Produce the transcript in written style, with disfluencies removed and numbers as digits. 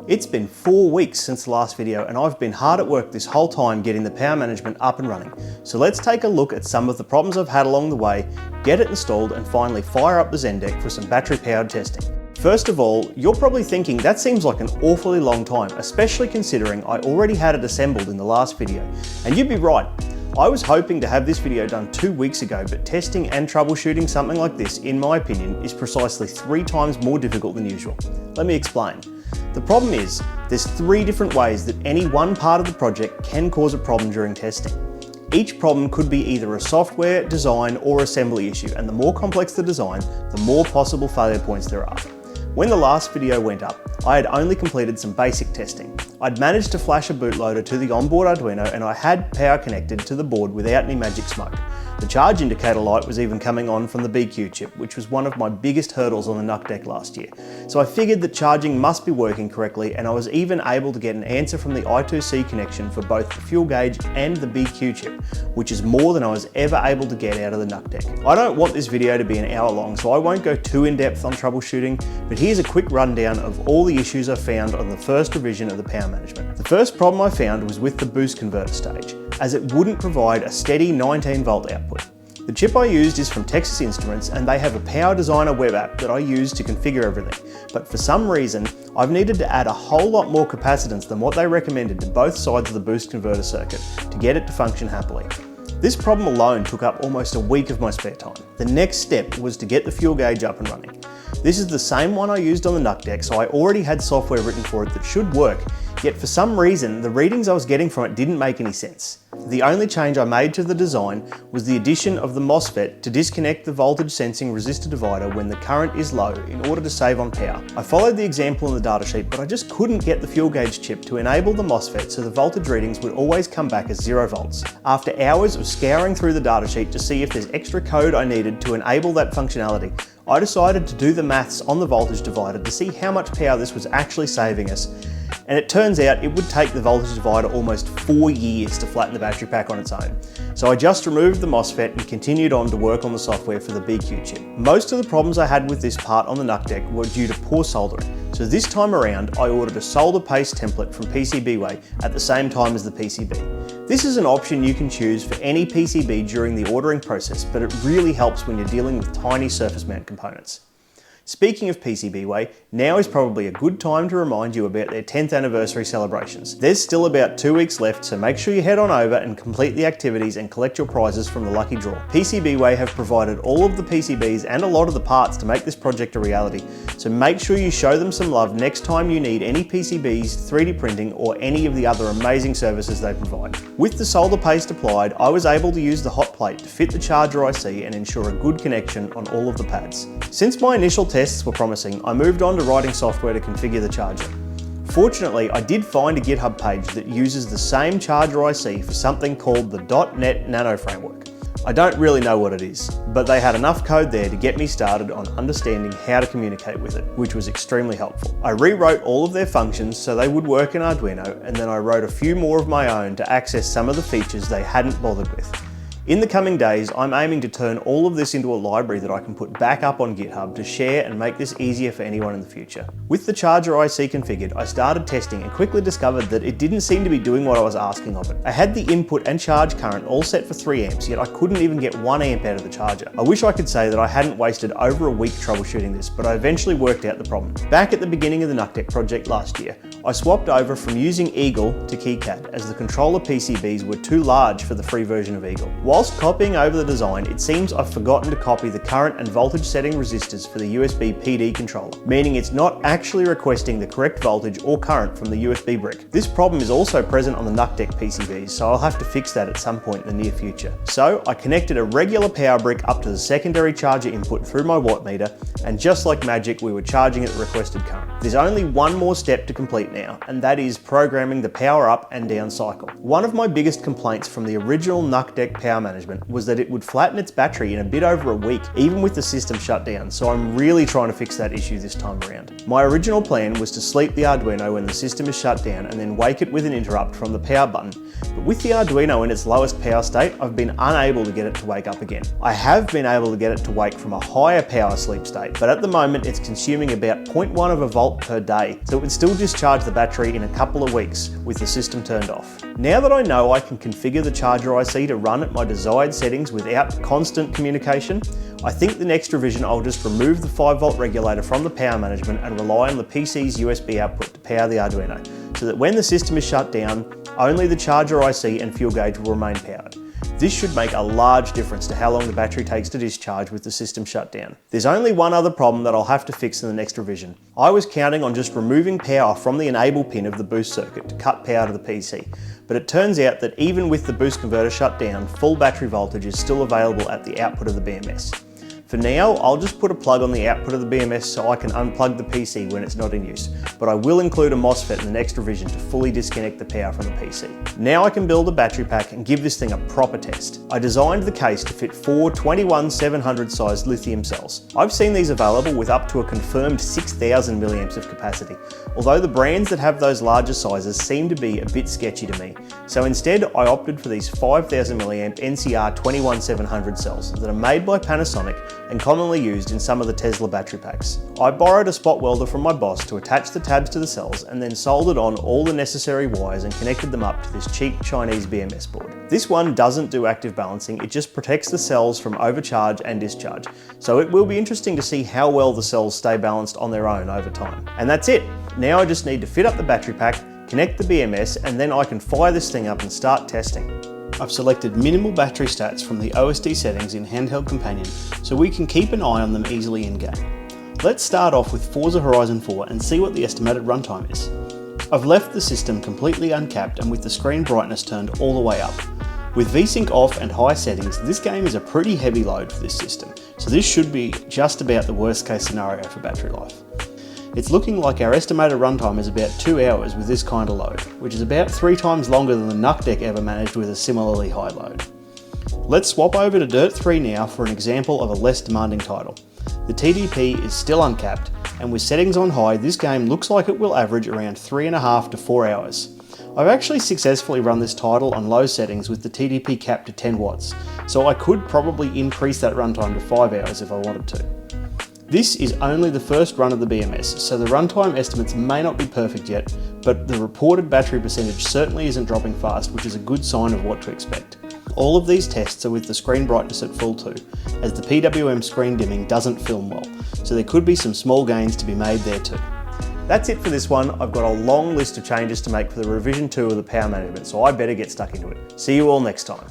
It's been 4 weeks since the last video and I've been hard at work this whole time getting the power management up and running. So let's take a look at some of the problems I've had along the way, get it installed and finally fire up the Zendeck for some battery powered testing. First of all, you're probably thinking that seems like an awfully long time, especially considering I already had it assembled in the last video. And you'd be right. I was hoping to have this video done 2 weeks ago, but testing and troubleshooting something like this, in my opinion, is precisely 3 times more difficult than usual. Let me explain. The problem is, there's 3 different ways that any one part of the project can cause a problem during testing. Each problem could be either a software, design, or assembly issue, and the more complex the design, the more possible failure points there are. When the last video went up, I had only completed some basic testing. I'd managed to flash a bootloader to the onboard Arduino and I had power connected to the board without any magic smoke. The charge indicator light was even coming on from the BQ chip, which was one of my biggest hurdles on the NUC deck last year. So I figured that charging must be working correctly, and I was even able to get an answer from the I2C connection for both the fuel gauge and the BQ chip, which is more than I was ever able to get out of the NUC deck. I don't want this video to be an hour long, so I won't go too in depth on troubleshooting, but here's a quick rundown of all the issues I found on the first revision of the power management. The first problem I found was with the boost converter stage, as it wouldn't provide a steady 19 volt output. The chip I used is from Texas Instruments and they have a Power Designer web app that I use to configure everything, but for some reason I've needed to add a whole lot more capacitance than what they recommended to both sides of the boost converter circuit to get it to function happily. This problem alone took up almost a week of my spare time. The next step was to get the fuel gauge up and running. This is the same one I used on the NUC deck, so I already had software written for it that should work, yet for some reason the readings I was getting from it didn't make any sense. The only change I made to the design was the addition of the MOSFET to disconnect the voltage sensing resistor divider when the current is low in order to save on power. I followed the example in the datasheet, but I just couldn't get the fuel gauge chip to enable the MOSFET so the voltage readings would always come back as 0 volts. After hours of scouring through the datasheet to see if there's extra code I needed to enable that functionality, I decided to do the maths on the voltage divider to see how much power this was actually saving us. And it turns out it would take the voltage divider almost 4 years to flatten the battery pack on its own. So I just removed the MOSFET and continued on to work on the software for the BQ chip. Most of the problems I had with this part on the NUC deck were due to poor soldering. So this time around, I ordered a solder paste template from PCBWay at the same time as the PCB. This is an option you can choose for any PCB during the ordering process, but it really helps when you're dealing with tiny surface mount components. Speaking of PCBWay, now is probably a good time to remind you about their 10th anniversary celebrations. There's still about 2 weeks left, so make sure you head on over and complete the activities and collect your prizes from the lucky draw. PCBWay have provided all of the PCBs and a lot of the parts to make this project a reality, so make sure you show them some love next time you need any PCBs, 3D printing, or any of the other amazing services they provide. With the solder paste applied, I was able to use the hot plate to fit the charger IC and ensure a good connection on all of the pads. Since my initial tests were promising, I moved on to writing software to configure the charger. Fortunately, I did find a GitHub page that uses the same charger IC for something called the .NET Nano Framework. I don't really know what it is, but they had enough code there to get me started on understanding how to communicate with it, which was extremely helpful. I rewrote all of their functions so they would work in Arduino, and then I wrote a few more of my own to access some of the features they hadn't bothered with. In the coming days, I'm aiming to turn all of this into a library that I can put back up on GitHub to share and make this easier for anyone in the future. With the charger IC configured, I started testing and quickly discovered that it didn't seem to be doing what I was asking of it. I had the input and charge current all set for 3 amps, yet I couldn't even get 1 amp out of the charger. I wish I could say that I hadn't wasted over a week troubleshooting this, but I eventually worked out the problem. Back at the beginning of the NUC deck project last year, I swapped over from using Eagle to KiCad as the controller PCBs were too large for the free version of Eagle. Whilst copying over the design, it seems I've forgotten to copy the current and voltage setting resistors for the USB PD controller, meaning it's not actually requesting the correct voltage or current from the USB brick. This problem is also present on the NUC deck PCBs, so I'll have to fix that at some point in the near future. So I connected a regular power brick up to the secondary charger input through my watt meter, and just like magic, we were charging at the requested current. There's only one more step to complete now, and that is programming the power up and down cycle. One of my biggest complaints from the original NUC deck power management was that it would flatten its battery in a bit over a week, even with the system shut down, so I'm really trying to fix that issue this time around. My original plan was to sleep the Arduino when the system is shut down and then wake it with an interrupt from the power button, but with the Arduino in its lowest power state, I've been unable to get it to wake up again. I have been able to get it to wake from a higher power sleep state, but at the moment it's consuming about 0.1 of a volt per day, so it would still discharge the battery in a couple of weeks with the system turned off. Now that I know I can configure the charger IC to run at my desired settings without constant communication, I think the next revision I'll just remove the 5-volt regulator from the power management and rely on the PC's USB output to power the Arduino, so that when the system is shut down, only the charger IC and fuel gauge will remain powered. This should make a large difference to how long the battery takes to discharge with the system shut down. There's only one other problem that I'll have to fix in the next revision. I was counting on just removing power from the enable pin of the boost circuit to cut power to the PC, but it turns out that even with the boost converter shut down, full battery voltage is still available at the output of the BMS. For now, I'll just put a plug on the output of the BMS so I can unplug the PC when it's not in use, but I will include a MOSFET in the next revision to fully disconnect the power from the PC. Now I can build a battery pack and give this thing a proper test. I designed the case to fit 4 21700 sized lithium cells. I've seen these available with up to a confirmed 6000 milliamps of capacity, although the brands that have those larger sizes seem to be a bit sketchy to me. So instead, I opted for these 5000 milliamp NCR 21700 cells that are made by Panasonic and commonly used in some of the Tesla battery packs. I borrowed a spot welder from my boss to attach the tabs to the cells and then soldered on all the necessary wires and connected them up to this cheap Chinese BMS board. This one doesn't do active balancing, it just protects the cells from overcharge and discharge, so it will be interesting to see how well the cells stay balanced on their own over time. And that's it! Now I just need to fit up the battery pack, connect the BMS, and then I can fire this thing up and start testing. I've selected minimal battery stats from the OSD settings in Handheld Companion so we can keep an eye on them easily in-game. Let's start off with Forza Horizon 4 and see what the estimated runtime is. I've left the system completely uncapped and with the screen brightness turned all the way up. With VSync off and high settings, this game is a pretty heavy load for this system, so this should be just about the worst case scenario for battery life. It's looking like our estimated runtime is about 2 hours with this kind of load, which is about 3 times longer than the NUC deck ever managed with a similarly high load. Let's swap over to Dirt 3 now for an example of a less demanding title. The TDP is still uncapped, and with settings on high, this game looks like it will average around 3.5 to 4 hours. I've actually successfully run this title on low settings with the TDP capped to 10 watts, so I could probably increase that runtime to 5 hours if I wanted to. This is only the first run of the BMS, so the runtime estimates may not be perfect yet, but the reported battery percentage certainly isn't dropping fast, which is a good sign of what to expect. All of these tests are with the screen brightness at full too, as the PWM screen dimming doesn't film well, so there could be some small gains to be made there too. That's it for this one. I've got a long list of changes to make for the revision 2 of the power management, so I better get stuck into it. See you all next time.